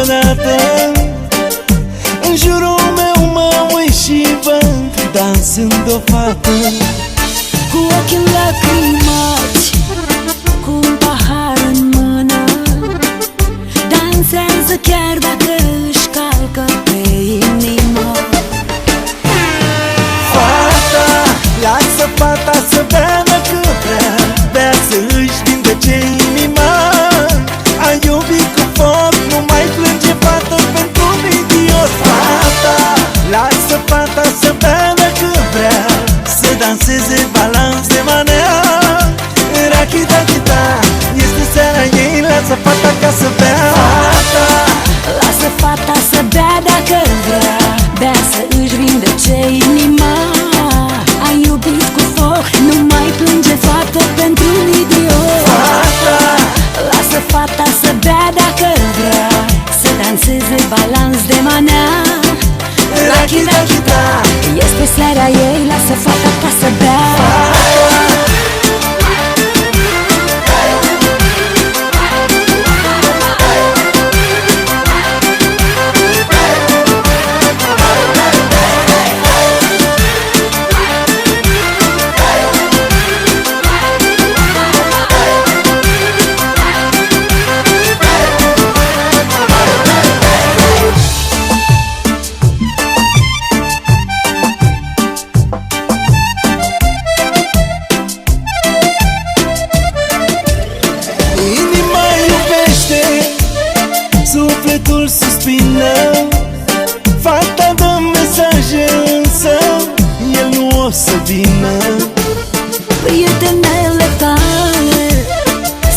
vreodată. În jurul meu mă uit și văd dansând o fată, cu ochii lacrimați, cu un pahar în mână. Dansează chiar dacă își calcă pe inimă. Fata, lasă fata să bea dacă vrea, bea să își vindece inima. Ai iubit cu foc, nu mai plânge fată pentru un idiot. Fata, lasă fata să bea dacă vrea, să danseze balans de manea. Rachita-chita, este seara ei, lasă fata ca să bea. Fata, lasă fata să bea dacă vrea, bea să își vindece inima. Ai iubit cu foc, nu mai plânge fată pentru un idiot. Fata, lasă fata să bea dacă vrea, să danseze balans de manea. Rachita-chita, este seara ei, lasă fata ca să bea. sufletul suspină. Fata dă mesaje, însă el nu o să vină. Prietenele tale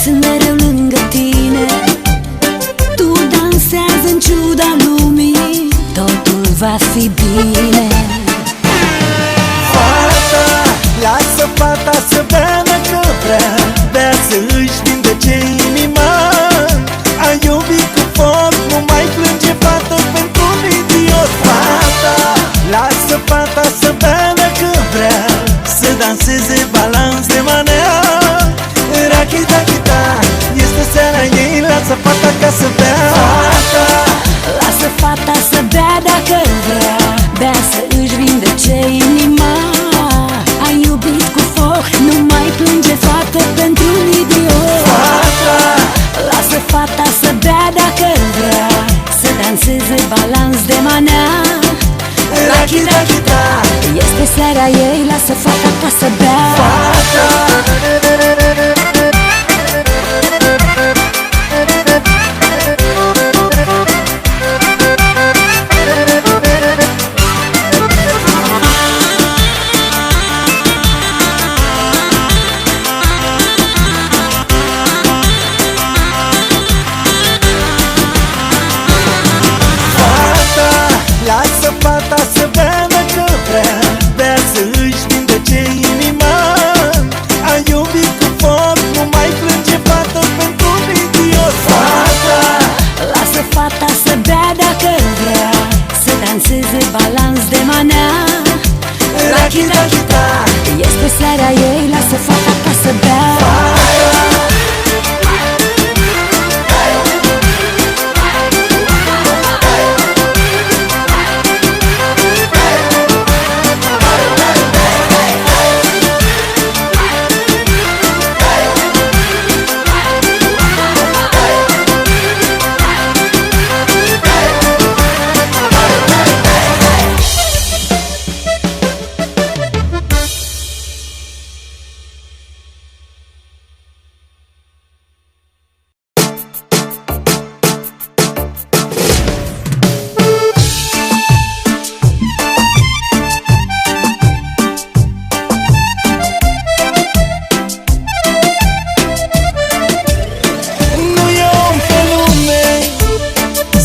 sunt mereu lângă tine. Tu dansează în ciuda lumii, totul va fi bine. Fata, lasă fata să bea dacă vrea, bea să își vindece inima. Ai iubit cu foc, nu mai plânge fată pentru un idiot. Fata, lasă fata să bea dacă vrea, să danseze balans de manea. Rachita-chita, este seara ei, lasă fata ca să bea. Fata, lasă fata să bea dacă vrea, bea să își vindece inima. Ai iubit cu foc, nu mai plânge fată pentru un idiot. Fata, lasă fata să bea dacă vrea, să danseze balans de manea. Rachita-chita, este seara ei, lasă fata ca să bea. Fata, lasă fata să bea dacă vrea, bea să își vindece inima. Ai iubit cu foc, nu mai plânge fată pentru un idiot. Fata, lasă fata să bea dacă vrea, să danseze balans de manea. Rachita-chita, este seara ei, lasă fata ca să bea.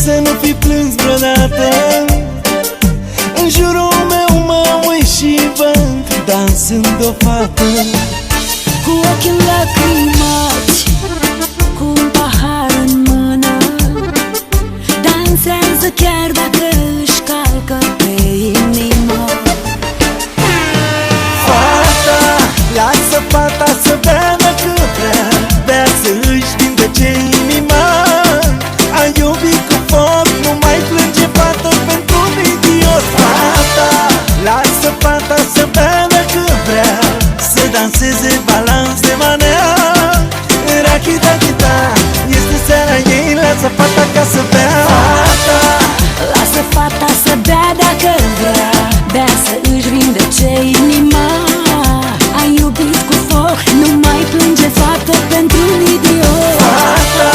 să nu fi plâns vreodată. În jurul meu mă uit și văd dansând o fată, cu ochii lacrimați, cu un pahar în mână. Dansează chiar dacă își calcă pe inimă. Fata, lasă fata să bea dacă vrea, bea să își vindece inima. Ai iubit cu foc, Rachita, este seara ei, lasă fata ca să bea. Fata, lasă fata să bea dacă vrea, bea să își vindece inima. Ai iubit cu foc, nu mai plânge fată pentru un idiot. Fata,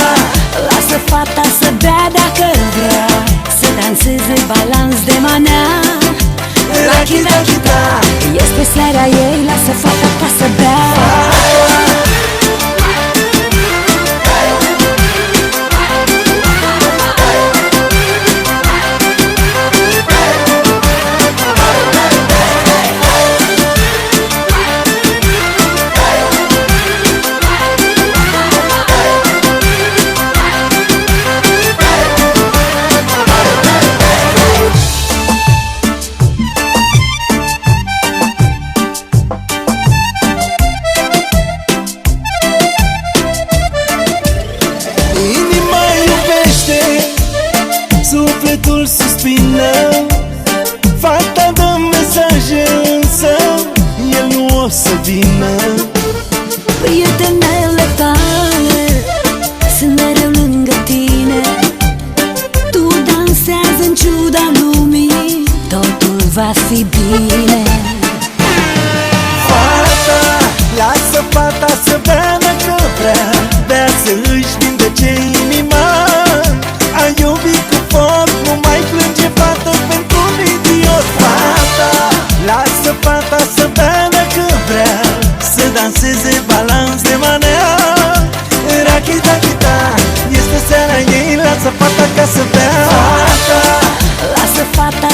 lasă fata să bea dacă vrea, să danseze balans de manea. Rachita, este seara ei, lasă fata ca să bea. Sufletul suspină, fata dă mesaje, însă el nu o să vină. Prietenele tale sunt mereu lângă tine, tu dansează în ciuda lumii, totul va fi bine. fata, lasă fata să bea dacă vrea, bea să își vindece inima. Ai iubit cu foc, nu mai plânge fată pentru un idiot. Fata, lasă fata să bea dacă vrea, să danseze balans de manea. Rachita, este seara ei, lasă fata ca să bea. Fata, lasă fata